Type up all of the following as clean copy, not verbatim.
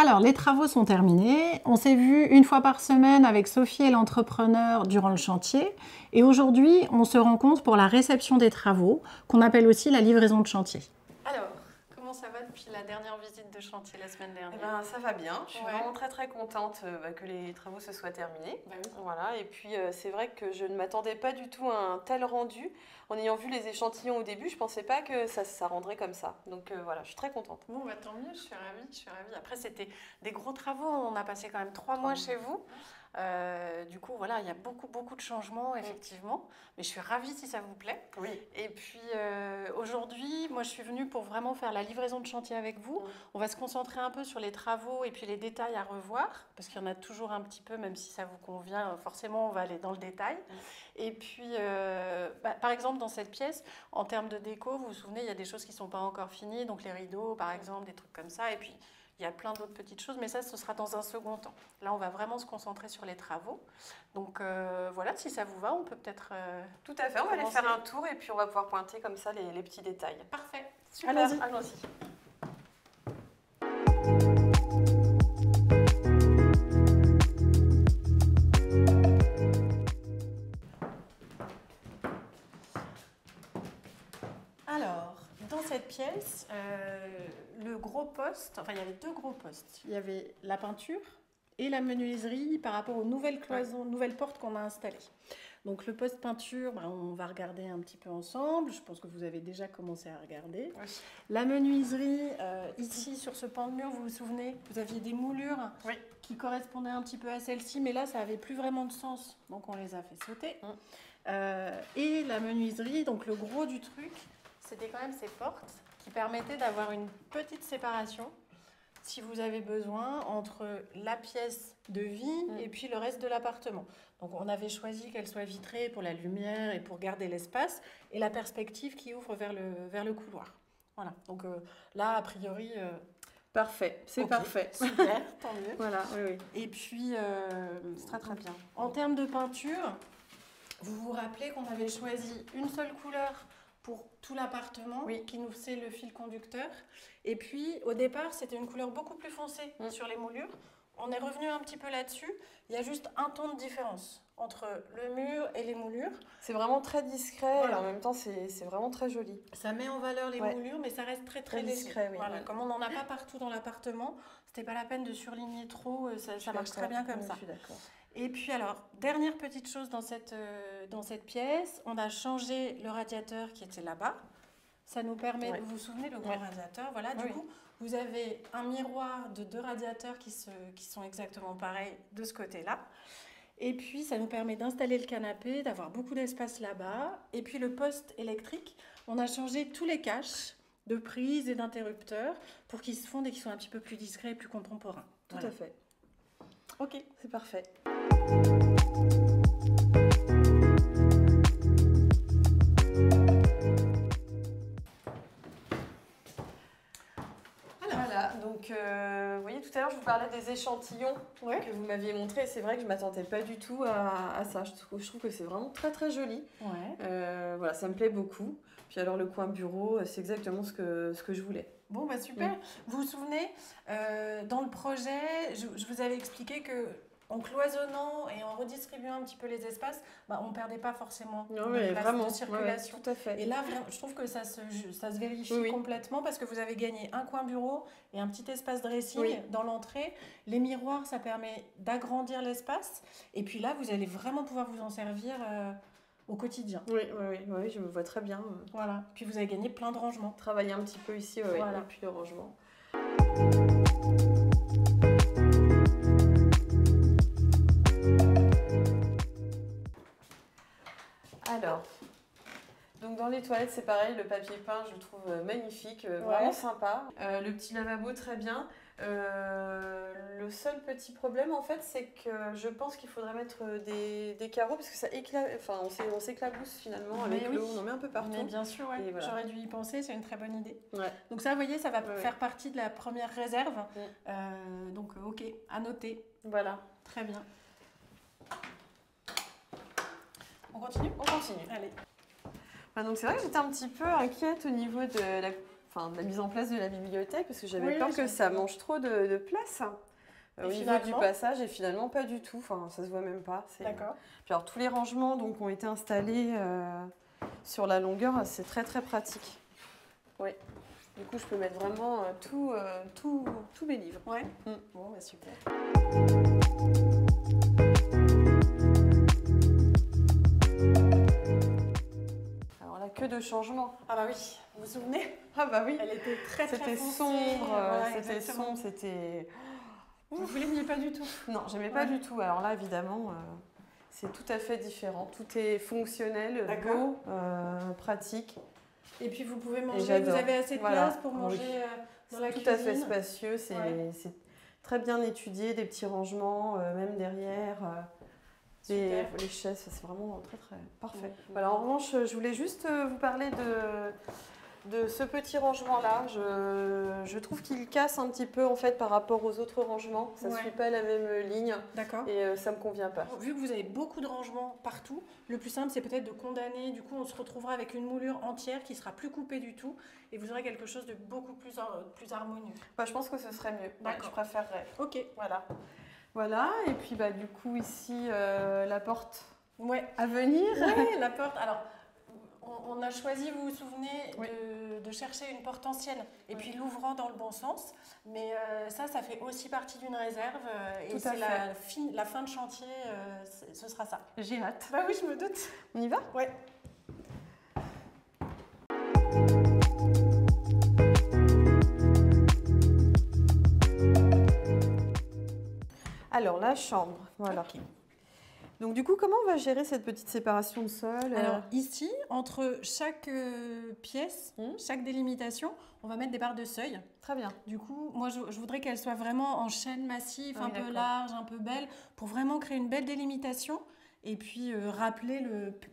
Alors, les travaux sont terminés. On s'est vu une fois par semaine avec Sophie et l'entrepreneur durant le chantier. Et aujourd'hui, on se rencontre pour la réception des travaux, qu'on appelle aussi la livraison de chantier. Alors, comment ça va depuis la dernière visite de chantier la semaine dernière? Ça va bien. Je suis vraiment très contente que les travaux se soient terminés. Bah oui. Voilà. Et puis c'est vrai que je ne m'attendais pas du tout à un tel rendu. En ayant vu les échantillons au début, je ne pensais pas que ça rendrait comme ça. Donc voilà, je suis très contente. Bon, bah, tant mieux, je suis ravie. Après, c'était des gros travaux. On a passé quand même 3 mois chez vous. Du coup, voilà, il y a beaucoup de changements, effectivement. Mais je suis ravie si ça vous plaît. Oui. Et puis, aujourd'hui, moi, je suis venue pour vraiment faire la livraison de chantier avec vous. On va se concentrer un peu sur les travaux et puis les détails à revoir, parce qu'il y en a toujours un petit peu, même si ça vous convient, forcément, on va aller dans le détail. Et puis, par exemple, dans cette pièce, en termes de déco, vous vous souvenez, il y a des choses qui ne sont pas encore finies, donc les rideaux, par exemple, des trucs comme ça. Et puis, il y a plein d'autres petites choses, mais ça, ce sera dans un second temps. Là, on va vraiment se concentrer sur les travaux. Donc, voilà, si ça vous va, on peut peut-être... Tout à fait, on va aller faire un tour et puis on va pouvoir pointer comme ça les petits détails. Parfait, super, allons-y. Alors, dans cette pièce, le gros poste, enfin il y avait 2 gros postes. Il y avait la peinture et la menuiserie par rapport aux nouvelles cloisons, nouvelles portes qu'on a installées. Donc le poste peinture, on va regarder un petit peu ensemble. Je pense que vous avez déjà commencé à regarder. Oui. La menuiserie, ici sur ce pan de mur, vous vous souvenez, vous aviez des moulures qui correspondaient un petit peu à celle-ci, mais là ça n'avait plus vraiment de sens, donc on les a fait sauter. Et la menuiserie, donc le gros du truc, c'était quand même ces portes qui permettaient d'avoir une petite séparation, si vous avez besoin, entre la pièce de vie et puis le reste de l'appartement. Donc on avait choisi qu'elle soit vitrée pour la lumière et pour garder l'espace, et la perspective qui ouvre vers le couloir. Voilà, donc là, a priori... Parfait, c'est parfait. Super, tant mieux. Voilà, oui. Et puis, c'est très bien. En termes de peinture, vous vous rappelez qu'on avait choisi une seule couleur pour tout l'appartement, qui nous faisait le fil conducteur. Et puis, au départ, c'était une couleur beaucoup plus foncée sur les moulures. On est revenu un petit peu là-dessus. Il y a juste un ton de différence entre le mur et les moulures. C'est vraiment très discret et en même temps, c'est vraiment très joli. Ça met en valeur les moulures, mais ça reste très discret. Voilà. Comme on n'en a pas partout dans l'appartement, c'était pas la peine de surligner trop. Ça marche très bien comme ça. Je suis d'accord. Et puis alors, dernière petite chose dans cette pièce, on a changé le radiateur qui était là-bas. Ça nous permet, vous vous souvenez, le grand radiateur, voilà, du coup, vous avez un miroir de 2 radiateurs qui sont exactement pareils de ce côté-là. Et puis, ça nous permet d'installer le canapé, d'avoir beaucoup d'espace là-bas. Et puis, le poste électrique, on a changé tous les caches de prises et d'interrupteurs pour qu'ils se fondent et qu'ils soient un petit peu plus discrets et plus contemporains. Tout à fait. Ok, c'est parfait. Voilà, donc vous voyez tout à l'heure je vous parlais des échantillons que vous m'aviez montrés. C'est vrai que je ne m'attendais pas du tout à ça. Je trouve que c'est vraiment très joli. Voilà, ça me plaît beaucoup. Puis alors le coin bureau, c'est exactement ce que je voulais. Bon, bah super. Vous vous souvenez, dans le projet, je vous avais expliqué que en cloisonnant et en redistribuant un petit peu les espaces, on ne perdait pas forcément de place de circulation. Tout à fait. Et là, je trouve que ça se vérifie complètement parce que vous avez gagné un coin bureau et un petit espace dressing dans l'entrée. Les miroirs, ça permet d'agrandir l'espace. Et puis là, vous allez vraiment pouvoir vous en servir au quotidien. Oui, je me vois très bien. Voilà. Puis vous avez gagné plein de rangements. Travailler un petit peu ici, et puis le rangement. Alors, donc dans les toilettes, c'est pareil, le papier peint, je le trouve magnifique, vraiment sympa. Le petit lavabo, très bien. Le seul petit problème, en fait, c'est que je pense qu'il faudrait mettre des carreaux, parce que ça on s'éclabousse finalement avec l'eau, on en met un peu partout. Mais bien sûr, voilà. J'aurais dû y penser, c'est une très bonne idée. Donc ça, vous voyez, ça va faire partie de la première réserve. Donc, ok, à noter. Voilà. Très bien. On continue ? On continue. Allez. Donc c'est vrai que j'étais un petit peu inquiète au niveau de enfin, de la mise en place de la bibliothèque, parce que j'avais Oui, peur oui, que ça j'entends. mange trop de place Et au niveau du finalement passage, et finalement pas du tout, enfin, ça se voit même pas. D'accord. Puis alors, tous les rangements donc, ont été installés sur la longueur, c'est très très pratique. Oui. Du coup, je peux mettre vraiment tous mes livres. Ouais. Mm. Bon, bah super. Alors là, que de changements. Ah bah oui, vous vous souvenez? Ah bah oui. Elle était très très C'était foncée. sombre, Voilà, c'était exactement. sombre, c'était... Vous l'aimiez pas du tout? Non, j'aimais pas Ouais. du tout. Alors là, évidemment, c'est tout à fait différent. Tout est fonctionnel, D'accord. beau, pratique. Et puis vous pouvez manger, vous j'adore. avez assez de Voilà. place pour Oui. manger dans la Tout cuisine. à fait spacieux, c'est Ouais. c'est très bien étudié, des petits rangements, même derrière. Les chaises, c'est vraiment très très parfait. Ouais. Voilà, en revanche, je voulais juste vous parler de ce petit rangement-là. Je trouve qu'il casse un petit peu en fait par rapport aux autres rangements. Ça ne Ouais. suit pas la même ligne D'accord. et ça ne me convient pas. Vu que vous avez beaucoup de rangements partout, le plus simple c'est peut-être de condamner. Du coup, on se retrouvera avec une moulure entière qui sera plus coupée du tout et vous aurez quelque chose de beaucoup plus harmonieux. Bah, je pense que ce serait mieux. D'accord. Je préférerais. Ok. Voilà. Voilà, et puis bah, du coup ici la porte Ouais. à venir. Ouais, la porte. Alors, on a choisi, vous vous souvenez, Oui. de chercher une porte ancienne et puis l'ouvrant dans le bon sens. Mais ça fait aussi partie d'une réserve et Tout à c'est fait. la fin de chantier, ce sera ça. J'ai hâte. Bah oui, je me doute. On y va? Ouais. Alors la chambre, voilà. Ok. Donc du coup, comment on va gérer cette petite séparation de sol? Alors ici, entre chaque pièce, Hmm. chaque délimitation, on va mettre des barres de seuil. Très bien. Du coup, moi, je voudrais qu'elle soit vraiment en chaîne massif, Ah un oui, peu d'accord. large, un peu belle, pour vraiment créer une belle délimitation et puis rappeler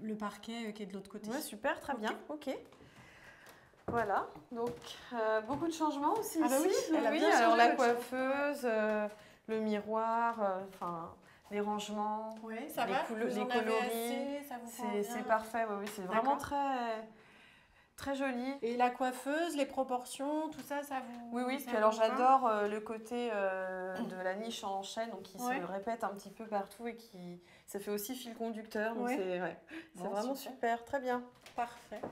le parquet qui est de l'autre côté. Ouais, super, très Ok. bien. Ok. Voilà. Donc beaucoup de changements aussi Ah bah ici. oui, elle a bien alors changé, la votre chambre. coiffeuse, le miroir, enfin les rangements. Oui, ça Les va. couleurs- Vous les en avez coloris, assez, ça vous convient. C'est parfait. Oui, oui, c'est D'accord. vraiment très très joli. Et la coiffeuse, les proportions, tout ça, ça vous. Oui, oui. ça Puis alors vous va j'adore le côté de la niche en chaîne, donc qui Ouais. se répète un petit peu partout et qui ça fait aussi fil conducteur. Donc Ouais. c'est Bon, vraiment super, très bien. Parfait.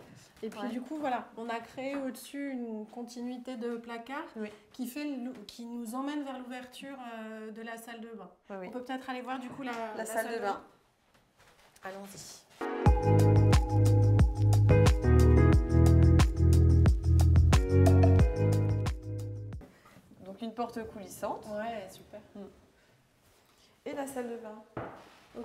Et puis Ouais. du coup, voilà, on a créé au-dessus une continuité de placards Oui. qui nous emmène vers l'ouverture de la salle de bain. Oui, oui. On peut peut-être aller voir du coup La salle de bain. Allons-y. Donc une porte coulissante Ouais, super. et la salle de bain. Ok.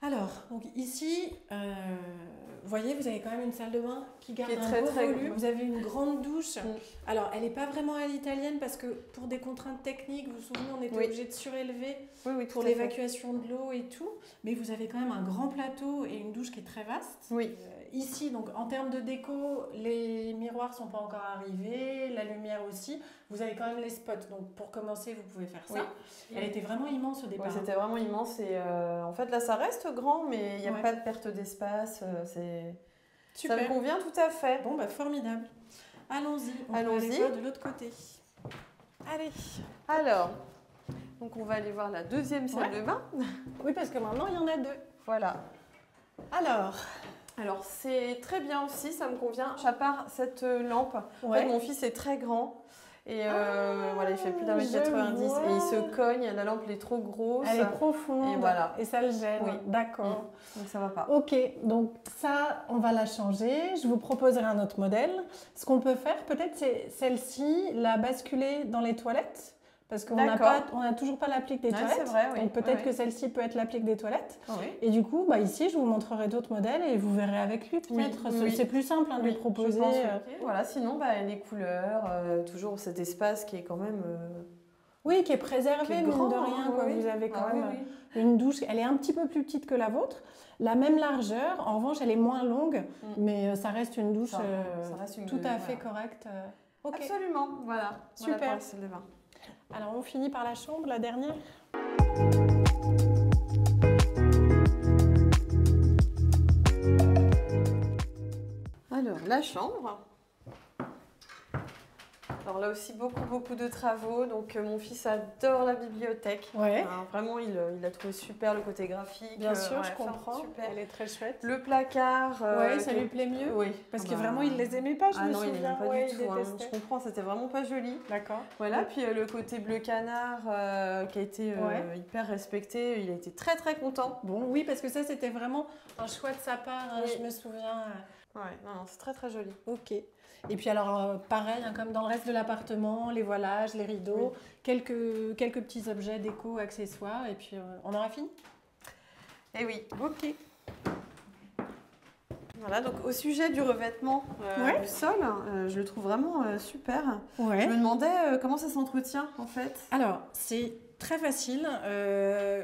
Alors, donc ici, vous voyez, vous avez quand même une salle de bain qui garde Qui est un très, beau très volume. grande. Vous avez une grande douche. Mm. Alors, elle n'est pas vraiment à l'italienne parce que pour des contraintes techniques, vous vous souvenez, on était Oui. obligé de surélever Oui, oui, pour tout à fait. l'évacuation de l'eau et tout. Mais vous avez quand même un grand plateau et une douche qui est très vaste. Oui. Ici, donc en termes de déco, les miroirs sont pas encore arrivés, la lumière aussi. Vous avez quand même les spots. Donc pour commencer, vous pouvez faire ça. Oui. Elle était vraiment immense au départ. Ouais, c'était vraiment immense et en fait là ça reste grand mais il n'y a Ouais. pas de perte d'espace. Ça Super. me convient tout à fait. Bon, bah formidable. Allons-y. On peut Allons-y. aller voir de l'autre côté. Allez. Alors, donc on va aller voir la deuxième salle Ouais. de bain. Oui, parce que maintenant, il y en a deux. Voilà. Alors, C'est très bien aussi, ça me convient. À part cette lampe, en fait, mon fils est très grand. Et voilà, il fait plus d'1,90 je m vois. et il se cogne, la lampe elle est trop grosse. elle est profonde. Et voilà. Et ça le gêne. Oui. D'accord. Donc ça va pas. Ok, donc ça, on va la changer. Je vous proposerai un autre modèle. Ce qu'on peut faire, peut-être, c'est celle-ci, la basculer dans les toilettes. Parce qu'on n'a D'accord. toujours pas l'applique des Ouais, toilettes. c'est vrai, oui. Donc peut-être Oui, que celle-ci peut être l'applique des toilettes. Oui. Et du coup, bah, ici, je vous montrerai d'autres modèles et vous verrez avec lui peut-être. Oui, oui. C'est plus simple de lui proposer. Je pense, oui. Voilà, sinon les couleurs, toujours cet espace qui est quand même Oui, qui est préservé, qui est mine grand, de rien. hein, Quoi. oui. Vous avez quand Ah, même oui, une douche. Elle est un petit peu plus petite que la vôtre. La même largeur. En revanche, elle est moins longue. Mais ça reste une douche Ça reste une tout à fait voilà. correcte. Ok. Absolument, voilà. Super. Voilà pour la salle de bain. Alors, on finit par la chambre, la dernière. Alors, la chambre. Alors là aussi, beaucoup de travaux. Donc mon fils adore la bibliothèque. Ouais. Alors, vraiment, il a trouvé super le côté graphique. Bien sûr, ouais, je comprends. Super. Elle est très chouette. Le placard. Ouais, ça lui plaît mieux. Oui. Parce que vraiment, il les aimait pas, je me non, souviens. il n'aimait pas ouais, du il tout. Hein. détestait. Je comprends, c'était vraiment pas joli. D'accord. Voilà, puis le côté bleu canard qui a été hyper respecté, il a été très content. Bon, oui, parce que ça, c'était vraiment un choix de sa part, Oui. je me souviens. Ouais, non, c'est très joli. Ok. Et puis alors, pareil, hein, comme dans le reste de l'appartement, les voilages, les rideaux, quelques petits objets déco, accessoires, et puis on aura fini. Eh oui. Ok. Voilà, donc au sujet du revêtement du sol, je le trouve vraiment super. Ouais. Je me demandais comment ça s'entretient en fait. Alors, c'est très facile.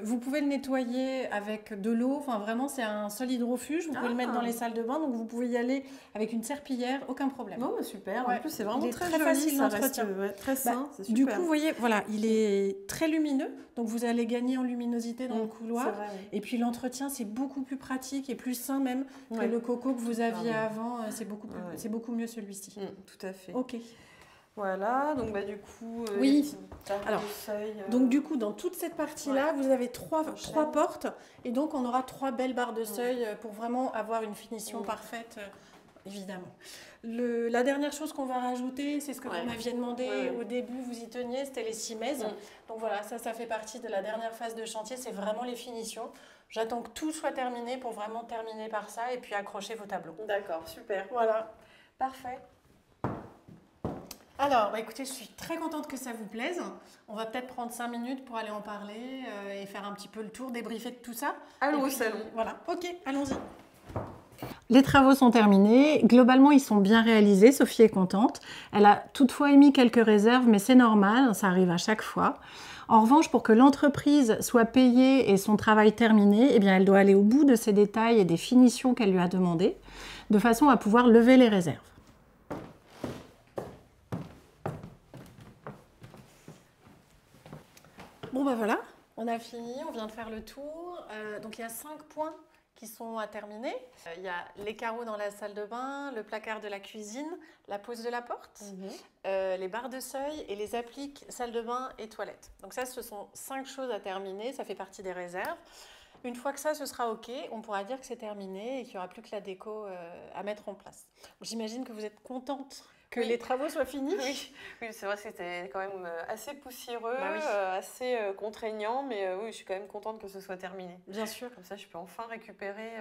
Vous pouvez le nettoyer avec de l'eau. Enfin, vraiment, c'est un sol hydrofuge. Vous pouvez le mettre dans les salles de bain. Donc, vous pouvez y aller avec une serpillière, aucun problème. Non, mais super. Ouais. En plus, c'est vraiment Il est très très joli, facile ça d'entretien. reste très sain, c'est super. Du coup, vous voyez, voilà, il est très lumineux. Donc, vous allez gagner en luminosité dans le couloir. C'est vrai, oui. Et puis, l'entretien, c'est beaucoup plus pratique et plus sain même que le coco que vous aviez avant. C'est beaucoup mieux celui-ci. Tout à fait. Ok. Voilà, donc du coup, alors, seuil, donc du coup, dans toute cette partie-là, vous avez trois portes et donc on aura 3 belles barres de seuil pour vraiment avoir une finition parfaite, évidemment. La dernière chose qu'on va rajouter, c'est ce que vous m'aviez demandé au début, vous y teniez, c'était les cimaises. Donc voilà, ça fait partie de la dernière phase de chantier, c'est vraiment les finitions. J'attends que tout soit terminé pour vraiment terminer par ça et puis accrocher vos tableaux. D'accord, super. Voilà. Parfait. Alors, écoutez, je suis très contente que ça vous plaise. On va peut-être prendre 5 minutes pour aller en parler et faire un petit peu le tour, débriefer de tout ça. Allons au salon. Voilà, ok, allons-y. Les travaux sont terminés. Globalement, ils sont bien réalisés. Sophie est contente. Elle a toutefois émis quelques réserves, mais c'est normal, ça arrive à chaque fois. En revanche, pour que l'entreprise soit payée et son travail terminé, eh bien, elle doit aller au bout de ses détails et des finitions qu'elle lui a demandées, de façon à pouvoir lever les réserves. Bon ben voilà, on a fini, on vient de faire le tour. Donc il y a 5 points qui sont à terminer. Il y a les carreaux dans la salle de bain, le placard de la cuisine, la pose de la porte, les barres de seuil et les appliques salle de bain et toilette. Donc ça, ce sont 5 choses à terminer, ça fait partie des réserves. Une fois que ça, ce sera OK, on pourra dire que c'est terminé et qu'il n'y aura plus que la déco à mettre en place. J'imagine que vous êtes contente que les travaux soient finis. Oui, c'est vrai que c'était quand même assez poussiéreux, assez contraignant, mais oui, je suis quand même contente que ce soit terminé. Bien sûr. Comme ça, je peux enfin récupérer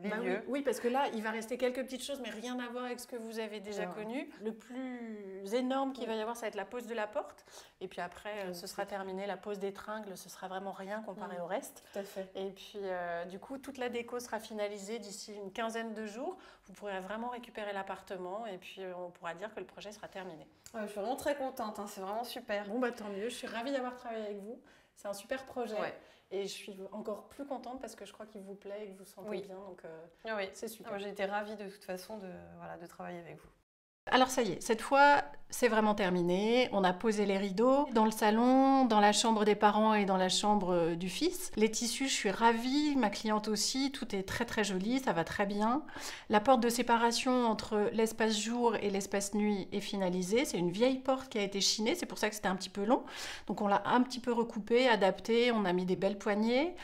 les lieux. Oui, parce que là, il va rester quelques petites choses, mais rien à voir avec ce que vous avez déjà connu. Le plus énorme qu'il va y avoir, ça va être la pose de la porte. Et puis après, ce sera terminé. La pose des tringles, ce sera vraiment rien comparé au reste. Tout à fait. Et puis, du coup, toute la déco sera finalisée d'ici une quinzaine de jours. Vous pourrez vraiment récupérer l'appartement et puis on pourra dire que le projet sera terminé. Ouais, je suis vraiment très contente, hein, c'est vraiment super. Bon, bah tant mieux, je suis ravie d'avoir travaillé avec vous. C'est un super projet. Ouais. Et je suis encore plus contente parce que je crois qu'il vous plaît et que vous vous sentez bien. Donc, c'est super. J'ai été ravie de toute façon de travailler avec vous. Alors ça y est, cette fois, c'est vraiment terminé. On a posé les rideaux dans le salon, dans la chambre des parents et dans la chambre du fils. Les tissus, je suis ravie, ma cliente aussi, tout est très joli, ça va très bien. La porte de séparation entre l'espace jour et l'espace nuit est finalisée. C'est une vieille porte qui a été chinée, c'est pour ça que c'était un petit peu long. Donc on l'a un petit peu recoupée, adaptée, on a mis des belles poignées.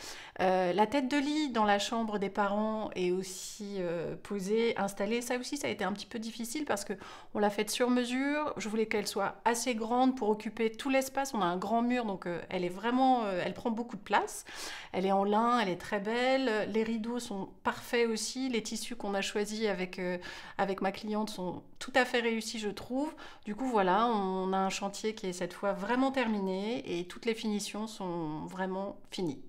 La tête de lit dans la chambre des parents est aussi posée, installée. Ça aussi, ça a été un petit peu difficile parce qu'on l'a faite sur mesure. Je voulais qu'elle soit assez grande pour occuper tout l'espace. On a un grand mur, donc elle est vraiment, elle prend beaucoup de place. Elle est en lin, elle est très belle. Les rideaux sont parfaits aussi. Les tissus qu'on a choisis avec ma cliente sont tout à fait réussis, je trouve. Du coup, voilà, on a un chantier qui est cette fois vraiment terminé et toutes les finitions sont vraiment finies.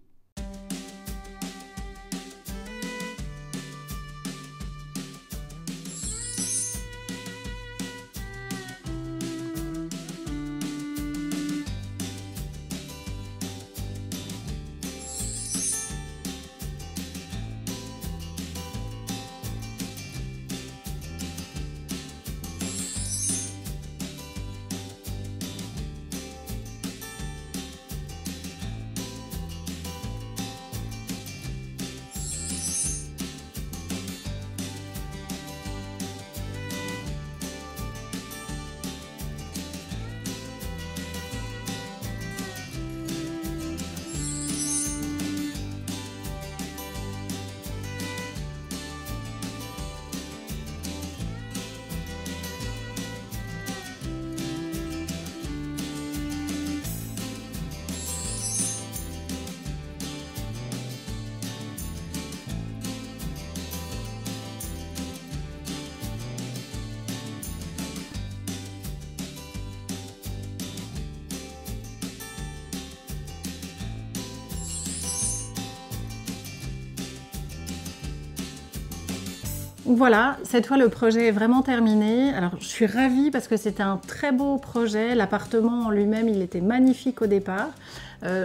Donc voilà, cette fois le projet est vraiment terminé. Alors je suis ravie parce que c'était un très beau projet. L'appartement en lui-même, il était magnifique au départ.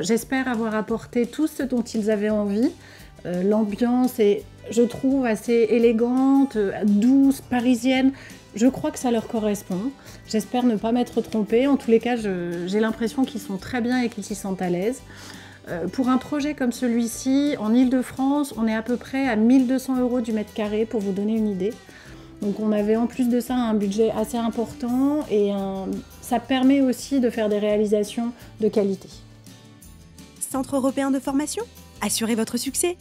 J'espère avoir apporté tout ce dont ils avaient envie. L'ambiance est, je trouve, assez élégante, douce, parisienne. Je crois que ça leur correspond. J'espère ne pas m'être trompée. En tous les cas, j'ai l'impression qu'ils sont très bien et qu'ils s'y sentent à l'aise. Pour un projet comme celui-ci, en Ile-de-France, on est à peu près à 1 200 € du mètre carré, pour vous donner une idée. Donc on avait en plus de ça un budget assez important et ça permet aussi de faire des réalisations de qualité. Centre européen de formation, assurez votre succès.